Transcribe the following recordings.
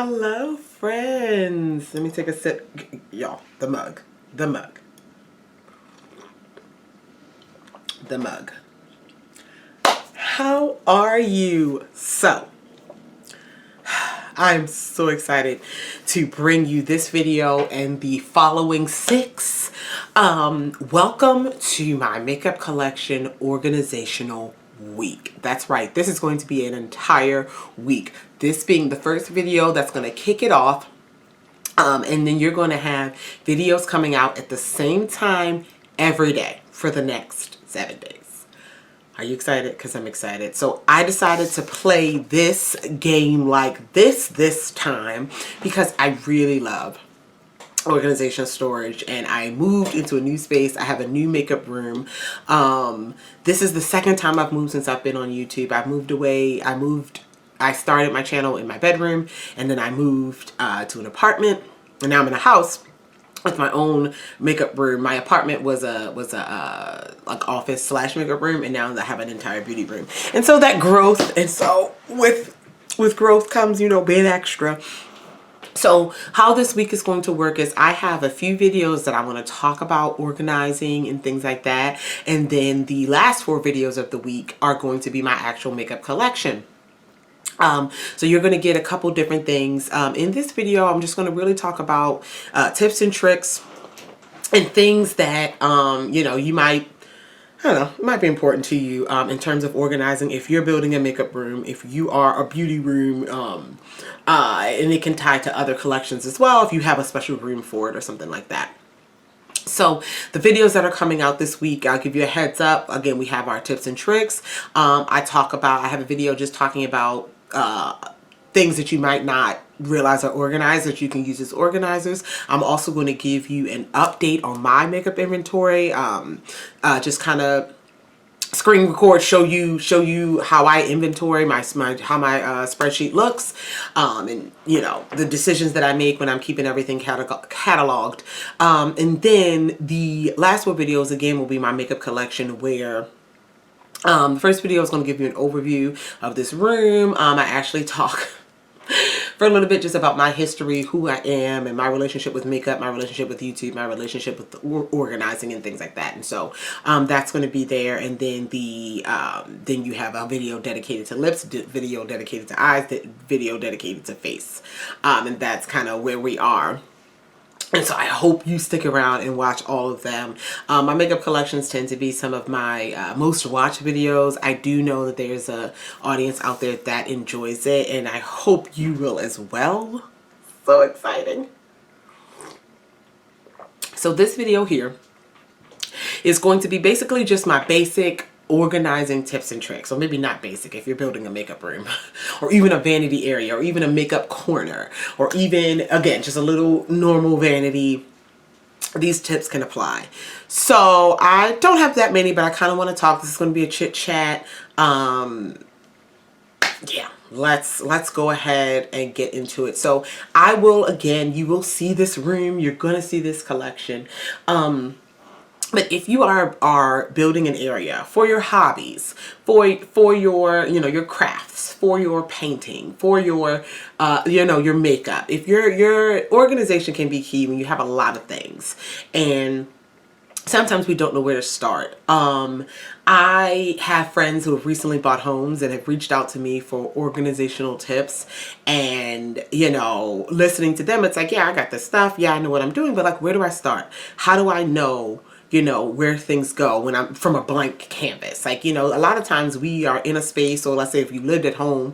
Hello, friends. Let me take a sip. Y'all, the mug. The mug. The mug. How are you? So, I'm so excited to bring you this video and the following 6. Welcome to my makeup collection organizational week. That's right. This is going to be an entire week. This being the first video that's going to kick it off. And then you're going to have videos coming out at the same time every day for the next 7 days. Are you excited? Because I'm excited. So I decided to play this game like this time because I really love organization storage, and I moved into a new space. I have a new makeup room. This is the second time I've moved since I've been on YouTube. I've moved away. I started my channel in my bedroom, and then I moved to an apartment, and now I'm in a house with my own makeup room. My apartment was a like office / makeup room, and now I have an entire beauty room. And so that growth, and so with growth comes, you know, being extra. So how this week is going to work is I have a few videos that I want to talk about organizing and things like that. And then the last 4 videos of the week are going to be my actual makeup collection. So you're going to get a couple different things. In this video, I'm just going to really talk about tips and tricks and things that, you know, you might, I don't know, it might be important to you in terms of organizing if you're building a makeup room, if you are a beauty room, and it can tie to other collections as well if you have a special room for it or something like that. So the videos that are coming out this week, I'll give you a heads up. Again, we have our tips and tricks. I have a video just talking about things that you might not realize are organized that you can use as organizers. I'm also going to give you an update on my makeup inventory. Just kind of screen record, show you how I inventory how my spreadsheet looks, and you know, the decisions that I make when I'm keeping everything cataloged. And then the last 4 videos again will be my makeup collection, where the first video is going to give you an overview of this room. I actually talk for a little bit just about my history, who I am, and my relationship with makeup, my relationship with YouTube, my relationship with organizing and things like that. And so that's going to be there. And then then you have a video dedicated to lips, video dedicated to eyes, video dedicated to face. And that's kind of where we are. And so I hope you stick around and watch all of them. My makeup collections tend to be some of my most watched videos. I do know that there's an audience out there that enjoys it, and I hope you will as well. So exciting. So this video here is going to be basically just my basic organizing tips and tricks. Or maybe not basic if you're building a makeup room or even a vanity area or even a makeup corner, or even, again, just a little normal vanity. These tips can apply. So I don't have that many, but I kind of want to talk. This is going to be a chit chat. Yeah, let's go ahead and get into it. So I will, again, you will see this room. You're going to see this collection. But if you are building an area for your hobbies, for your, you know, your crafts, for your painting, for your, you know, your makeup, if your organization can be key when you have a lot of things, and sometimes we don't know where to start. I have friends who have recently bought homes and have reached out to me for organizational tips, and, you know, listening to them, it's like, yeah, I got this stuff. Yeah, I know what I'm doing, but like, where do I start? How do I know, you know, where things go when I'm from a blank canvas? Like, you know, a lot of times we are in a space, or let's say if you lived at home,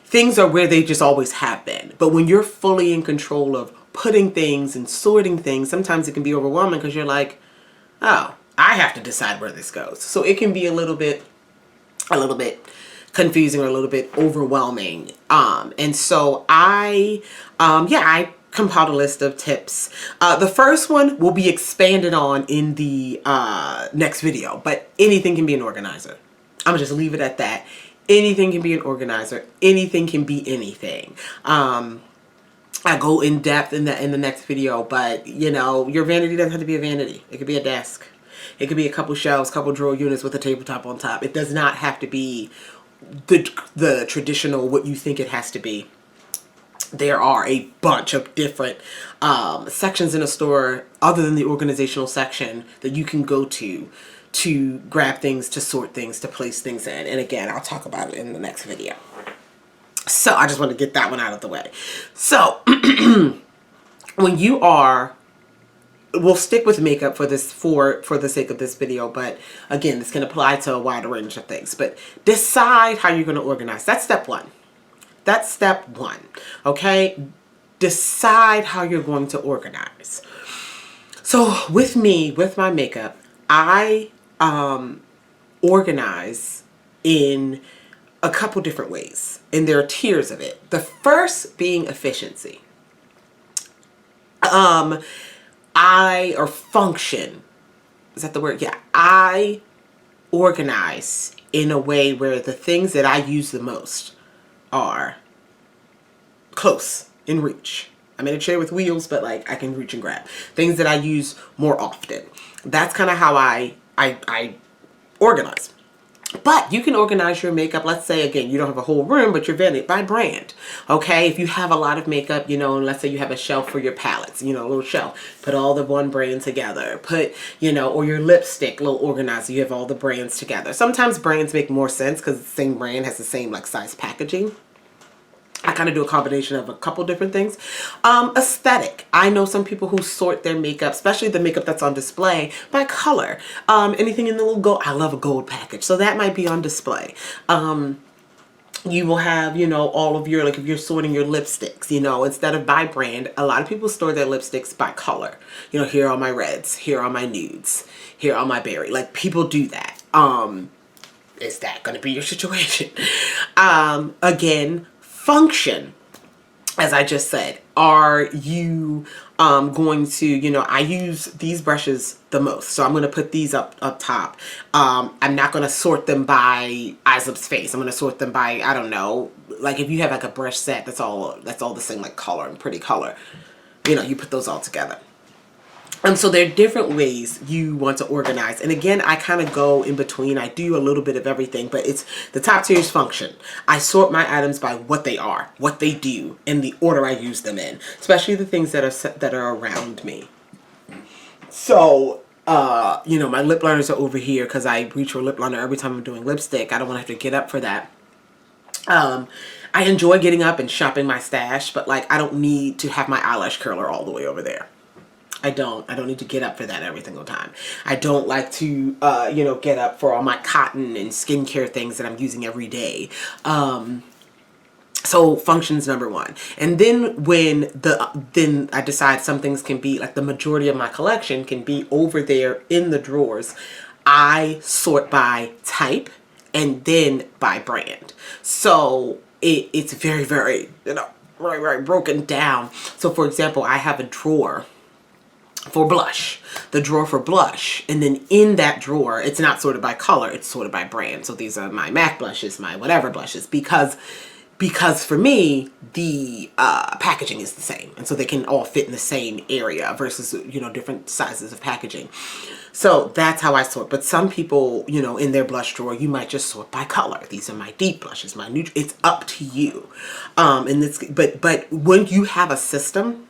things are where they just always have been. But when you're fully in control of putting things and sorting things, sometimes it can be overwhelming because you're like, oh, I have to decide where this goes. So it can be a little bit confusing or a little bit overwhelming. And so I compiled a list of tips. The first one will be expanded on in the next video, but anything can be an organizer. I'm gonna just leave it at that. Anything can be an organizer. Anything can be anything. I go in depth in the next video, but you know, your vanity doesn't have to be a vanity. It could be a desk. It could be a couple shelves, couple drawer units with a tabletop on top. It does not have to be the traditional what you think it has to be. There are a bunch of different sections in a store other than the organizational section that you can go to grab things, to sort things, to place things in. And again, I'll talk about it in the next video. So I just want to get that one out of the way. So when you are, we'll stick with makeup for this, for the sake of this video, but again, this can apply to a wider range of things. But decide how you're going to organize. That's step one. That's step one. Okay? Decide how you're going to organize. So with me, with my makeup, I organize in a couple different ways, and there are tiers of it. The first being efficiency. Or function. Is that the word? Yeah. I organize in a way where the things that I use the most are close in reach. I'm in a chair with wheels, but like I can reach and grab. Things that I use more often. That's kind of how I organize. But you can organize your makeup. Let's say, again, you don't have a whole room, but you're vetted by brand. Okay, if you have a lot of makeup, you know, and let's say you have a shelf for your palettes, you know, a little shelf. Put all the one brand together. Put, you know, or your lipstick, little organizer. You have all the brands together. Sometimes brands make more sense because the same brand has the same like size packaging. I kind of do a combination of a couple different things. Aesthetic. I know some people who sort their makeup, especially the makeup that's on display, by color. Anything in the little gold. I love a gold package, so that might be on display. You will have, you know, all of your, like if you're sorting your lipsticks, you know, instead of by brand, a lot of people store their lipsticks by color. You know, here are my reds, here are my nudes, here are my berry. Like people do that. Is that going to be your situation? Again, function, as I just said. Are you going to, you know, I use these brushes the most, so I'm going to put these up top. I'm not going to sort them by Islip's face. I'm going to sort them by, I don't know, like if you have like a brush set that's all the same like color and pretty color, you know, you put those all together. And so there are different ways you want to organize. And again, I kind of go in between. I do a little bit of everything, but it's the top tier is function. I sort my items by what they are, what they do, and the order I use them in, especially the things that are around me. So, you know, my lip liners are over here because I reach for a lip liner every time I'm doing lipstick. I don't want to have to get up for that. I enjoy getting up and shopping my stash, but like I don't need to have my eyelash curler all the way over there. I don't need to get up for that every single time. I don't like to, you know, get up for all my cotton and skincare things that I'm using every day. So function's number one. And then then I decide some things can be, like the majority of my collection can be over there in the drawers. I sort by type and then by brand. So it's very, very, you know, very broken down. So for example, I have a drawer for blush, the drawer for blush, and then in that drawer it's not sorted by color, it's sorted by brand. So these are my MAC blushes, my whatever blushes, because for me the packaging is the same, and so they can all fit in the same area versus, you know, different sizes of packaging. So that's how I sort. But some people, you know, in their blush drawer, you might just sort by color. These are my deep blushes, my neutral. It's up to you. And this, but when you have a system.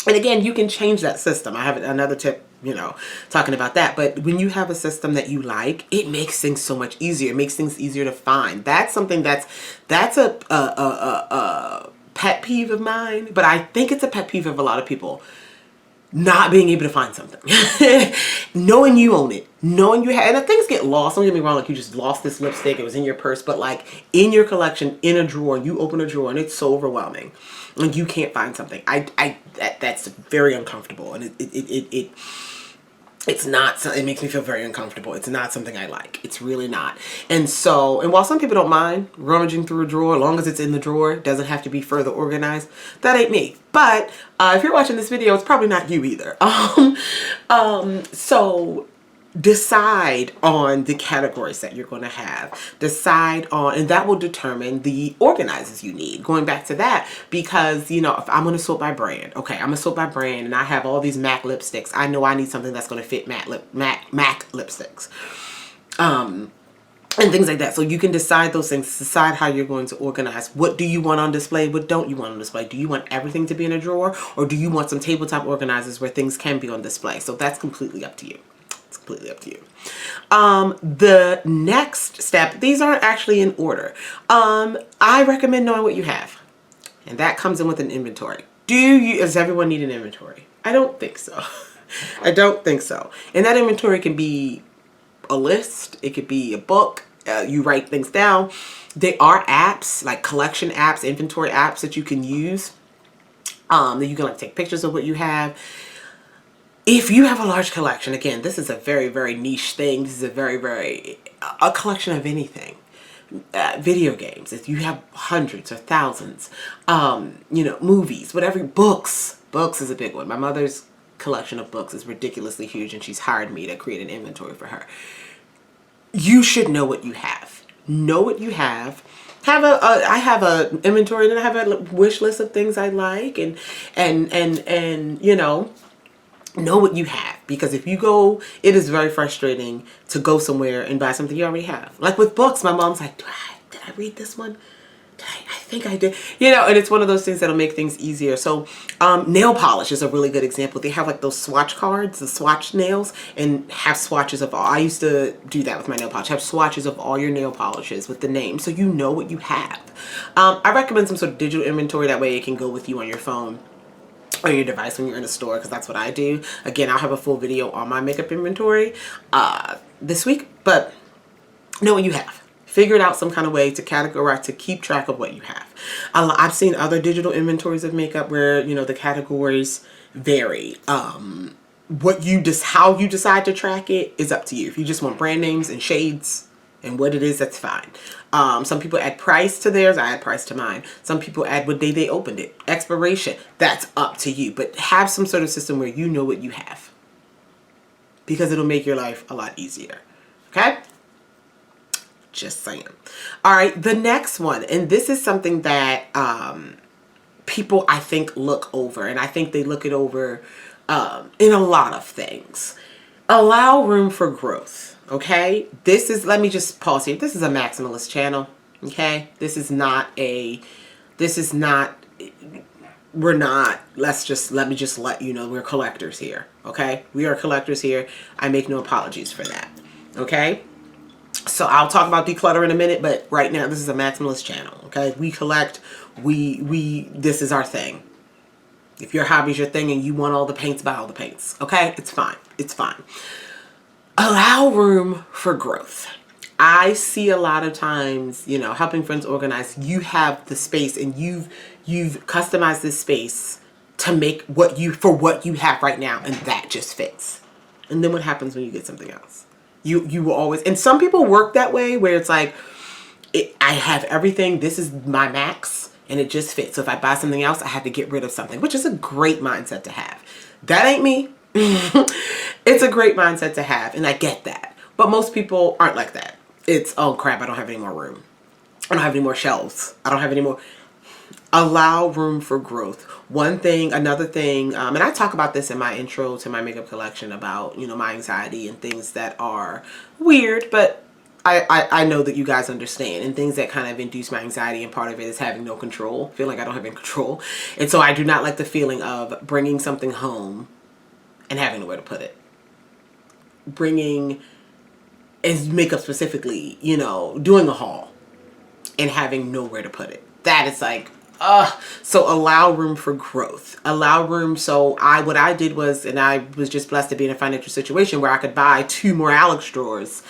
And again, you can change that system. I have another tip, you know, talking about that. But when you have a system that you like, it makes things so much easier. It makes things easier to find. That's something that's a pet peeve of mine. But I think it's a pet peeve of a lot of people. Not being able to find something. Knowing you own it. Knowing you have, and things get lost. Don't get me wrong, like you just lost this lipstick, it was in your purse, but like in your collection, in a drawer, you open a drawer and it's so overwhelming. Like you can't find something. That's very uncomfortable, and it's not, it makes me feel very uncomfortable. It's not something I like. It's really not. And so, and while some people don't mind rummaging through a drawer, as long as it's in the drawer, it doesn't have to be further organized, that ain't me. But if you're watching this video, it's probably not you either. So decide on the categories that you're going to have. Decide on, and that will determine the organizers you need. Going back to that, because, you know, if I'm going to sort by brand, okay, I'm going to sort by brand, and I have all these MAC lipsticks. I know I need something that's going to fit MAC lipsticks. and things like that. So you can decide those things, decide how you're going to organize. What do you want on display? What don't you want on display? Do you want everything to be in a drawer, or do you want some tabletop organizers where things can be on display? So that's completely up to you. It's completely up to you. The next step, these aren't actually in order. I recommend knowing what you have, and that comes in with an inventory. Does everyone need an inventory? I don't think so. I don't think so. And that inventory can be a list. It could be a book. You write things down. There are apps, like collection apps, inventory apps that you can use. That you can like take pictures of what you have. If you have a large collection, again, this is a very, very niche thing. This is a collection of anything. Video games, if you have hundreds or thousands, movies, whatever, books is a big one. My mother's collection of books is ridiculously huge, and she's hired me to create an inventory for her. You should know what you have. Know what you have. I have a inventory, and I have a wish list of things I like, and know what you have, because if you go, it is very frustrating to go somewhere and buy something you already have. Like with books, my mom's like, did I read this one? I think I did. And it's one of those things that'll make things easier. So nail polish is a really good example. They have like those swatch cards, the swatch nails, and have swatches of all. I used to do that with my nail polish. Have swatches of all your nail polishes with the name, so you know what you have. I recommend some sort of digital inventory. That way it can go with you on your phone or your device when you're in a store, because that's what I do. Again, I'll have a full video on my makeup inventory this week, but know what you have. Figure out some kind of way to categorize, to keep track of what you have. I've seen other digital inventories of makeup where, the categories vary. How you decide to track it is up to you. If you just want brand names and shades and what it is, that's fine. Some people add price to theirs. I add price to mine. Some people add what day they opened it. Expiration. That's up to you. But have some sort of system where you know what you have, because it'll make your life a lot easier. Okay? Just saying. All right, the next one, and this is something that people, I think, look over, and I think they look it over in a lot of things. Allow room for growth. Okay, let me just pause here. This is a maximalist channel. Okay, let me just let you know we're collectors here. Okay, we are collectors here. I make no apologies for that. Okay, so I'll talk about declutter in a minute, but right now this is a maximalist channel. Okay, we collect. This is our thing. If your hobby is your thing and you want all the paints, buy all the paints. Okay, it's fine. It's fine. Allow room for growth. I see a lot of times, helping friends organize, you have the space and you've customized this space to make what you have right now, and that just fits. And then what happens when you get something else? You will always, and some people work that way where it's like, I have everything, this is my max, and it just fits. So if I buy something else, I have to get rid of something, which is a great mindset to have. That ain't me. It's a great mindset to have, and I get that. But most people aren't like that. It's, oh crap, I don't have any more room. I don't have any more shelves. I don't have any more. Allow room for growth. Another thing, and I talk about this in my intro to my makeup collection about, my anxiety and things that are weird, but I know that you guys understand, and things that kind of induce my anxiety, and part of it is having no control. Feel like I don't have any control. And so I do not like the feeling of bringing something home and having nowhere to put it. Bringing, as makeup specifically, doing a haul and having nowhere to put it. That is like, so allow room for growth. Allow room. So what I did was, and I was just blessed to be in a financial situation where I could buy 2 more Alex drawers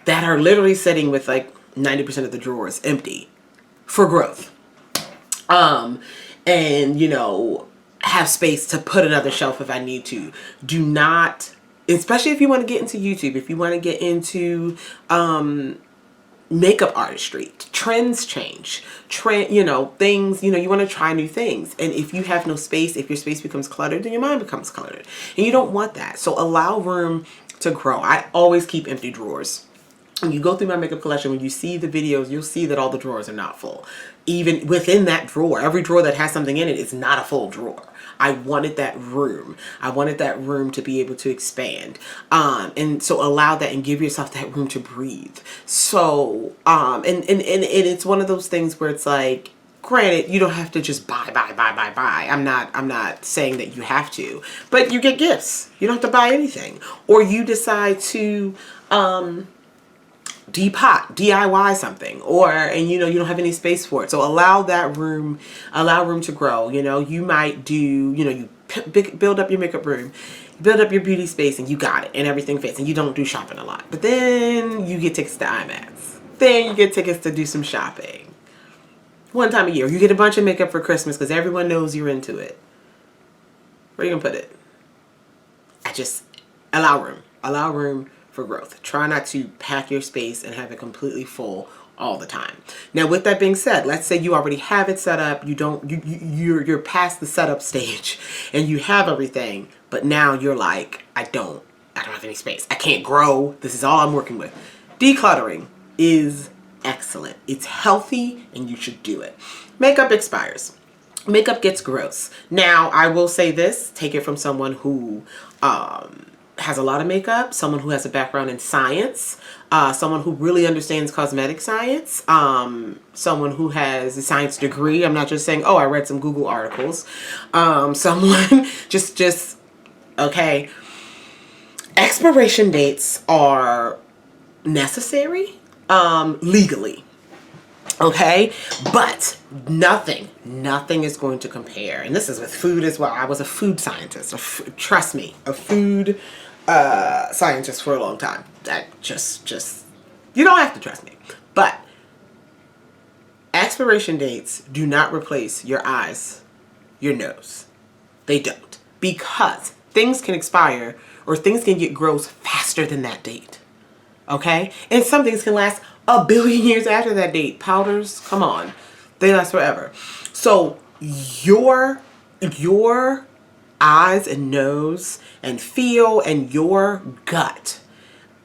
that are literally sitting with like 90% of the drawers empty for growth. And have space to put another shelf if I need to. Do not, especially if you want to get into YouTube, if you want to get into makeup artistry, trends change, things, you want to try new things. And if you have no space, if your space becomes cluttered, then your mind becomes cluttered. And you don't want that. So allow room to grow. I always keep empty drawers. when you go through my makeup collection, when you see the videos, you'll see that all the drawers are not full. Even within that drawer, every drawer that has something in it is not a full drawer. I wanted that room. I wanted that room to be able to expand. And so allow that and give yourself that room to breathe. So, and it's one of those things where it's like, granted, you don't have to just buy. I'm not saying that you have to, but you get gifts. You don't have to buy anything. Or you decide to, DIY something, and you don't have any space for it. So allow room to grow. You might do, you build up your makeup room, build up your beauty space, and you got it, and everything fits, and you don't do shopping a lot. But then you get tickets to IMAX. Then you get tickets to do some shopping. One time a year. You get a bunch of makeup for Christmas because everyone knows you're into it. Where are you gonna put it? Allow room for growth. Try not to pack your space and have it completely full all the time. Now, with that being said, let's say you already have it set up. You're past the setup stage and you have everything, but now you're like, I don't have any space. I can't grow. This is all I'm working with. Decluttering is excellent. It's healthy and you should do it. Makeup expires. Makeup gets gross. Now, I will say this, take it from someone who has a lot of makeup, someone who has a background in science, someone who really understands cosmetic science, someone who has a science degree. I'm not just saying, oh, I read some Google articles. Someone okay. Expiration dates are necessary, legally. Okay, but nothing is going to compare. And this is with food as well. I was a food scientist. Trust me, a food scientist for a long time. That just you don't have to trust me. But expiration dates do not replace your eyes, your nose. They don't. Because things can expire or things can get gross faster than that date. Okay? And some things can last a billion years after that date. Powders, come on. They last forever. So your eyes and nose and feel and your gut,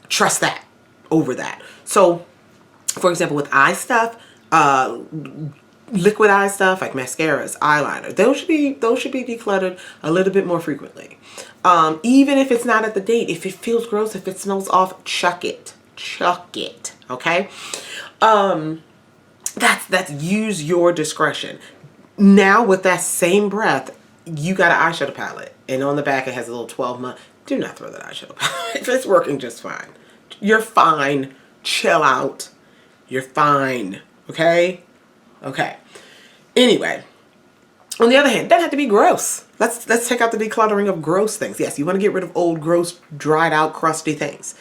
trust that over that. So, for example, with eye stuff, liquid eye stuff like mascaras, eyeliner, those should be decluttered a little bit more frequently. Even if it's not at the date, if it feels gross, if it smells off, chuck it. Okay? That's use your discretion. Now with that same breath, you got an eyeshadow palette and on the back it has a little 12-month. Do not throw that eyeshadow palette. It's working just fine. You're fine. Chill out. You're fine. Okay? Okay. Anyway, on the other hand, that had to be gross. Let's take out the decluttering of gross things. Yes, you want to get rid of old, gross, dried out, crusty things.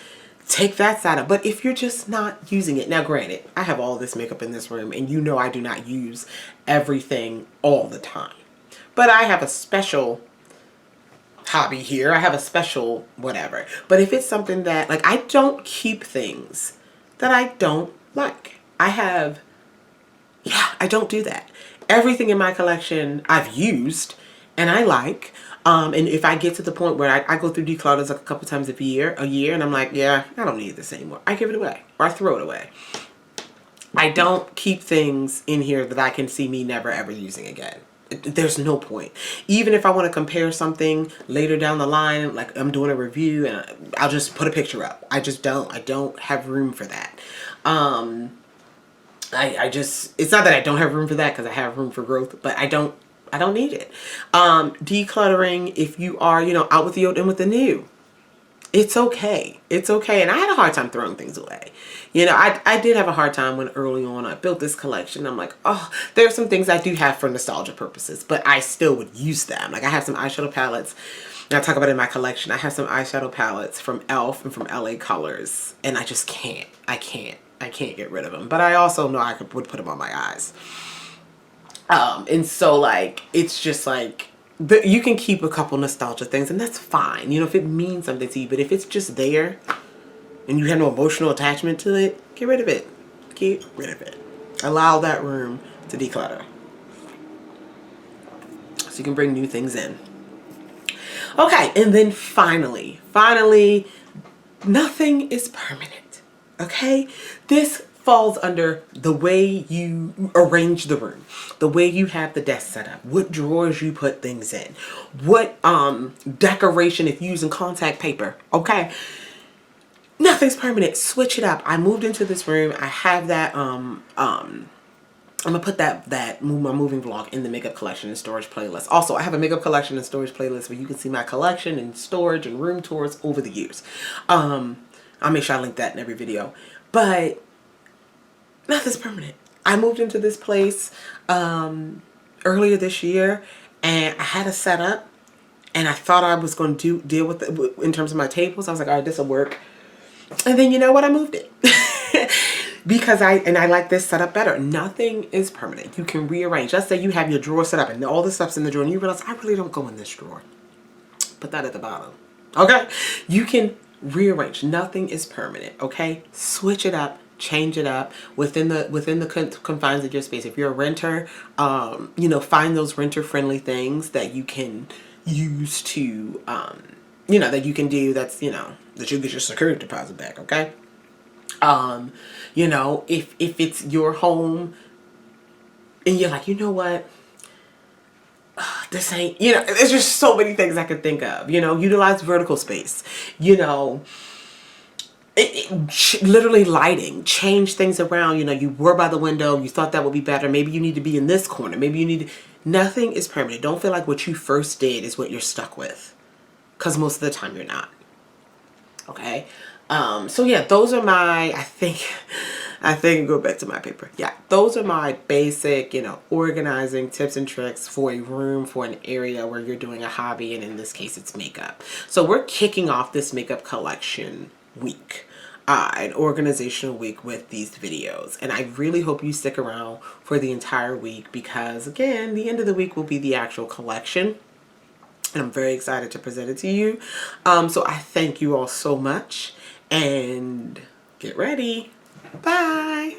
Take that side out. But if you're just not using it, now granted, I have all this makeup in this room and you know I do not use everything all the time. But I have a special hobby here. I have a special whatever. But if it's something that, like, I don't keep things that I don't like. I don't do that. Everything in my collection I've used and I like. And if I get to the point where I go through declutters like a couple times a year, and I'm like, yeah, I don't need this anymore, I give it away or I throw it away. I don't keep things in here that I can see me never ever using again. There's no point. Even if I want to compare something later down the line, like I'm doing a review and I'll just put a picture up. I don't have room for that. It's not that I don't have room for that, because I have room for growth, but I don't need it. Decluttering, if you are, out with the old and with the new, it's okay. It's okay. And I had a hard time throwing things away. I did have a hard time when early on I built this collection. I'm like, oh, there are some things I do have for nostalgia purposes, but I still would use them. Like I have some eyeshadow palettes, and I talk about it in my collection. I have some eyeshadow palettes from e.l.f. and from LA Colors, and I just can't. I can't get rid of them. But I also know I would put them on my eyes. And so like, it's just like, you can keep a couple nostalgia things and that's fine. If it means something to you, but if it's just there and you have no emotional attachment to it, get rid of it. Get rid of it. Allow that room to declutter. So you can bring new things in. Okay. And then finally, nothing is permanent. Okay? This falls under the way you arrange the room, the way you have the desk set up, what drawers you put things in, what decoration if you're using contact paper. Okay? Nothing's permanent. Switch it up. I moved into this room. I have that I'm gonna put my moving vlog in the makeup collection and storage playlist. Also, I have a makeup collection and storage playlist where you can see my collection and storage and room tours over the years. I'll make sure I link that in every video. But nothing's permanent. I moved into this place earlier this year, and I had a setup, and I thought I was going to deal with it in terms of my tables. I was like, all right, this will work. And then you know what? I moved it. Because I like this setup better. Nothing is permanent. You can rearrange. Let's say you have your drawer set up and all the stuff's in the drawer and you realize I really don't go in this drawer. Put that at the bottom. Okay? You can rearrange. Nothing is permanent. Okay? Switch it up. Change it up within the confines of your space. If you're a renter, you know, find those renter friendly things that you can use to, you know, that you can do. That's, you know, that you get your security deposit back. Okay? You know, if it's your home and you're like, you know what, this ain't, you know, there's just so many things I could think of, you know, utilize vertical space, you know, literally lighting, change things around, you know, you were by the window, you thought that would be better. Maybe you need to be in this corner. Maybe you need to, nothing is permanent. Don't feel like what you first did is what you're stuck with, because most of the time you're not. Okay. So yeah, those are my, I think go back to my paper. Yeah, those are my basic, you know, organizing tips and tricks for a room, for an area where you're doing a hobby. And in this case, it's makeup. So we're kicking off this makeup collection week, an organizational week with these videos. And I really hope you stick around for the entire week because again, the end of the week will be the actual collection. And I'm very excited to present it to you. So I thank you all so much and get ready. Bye.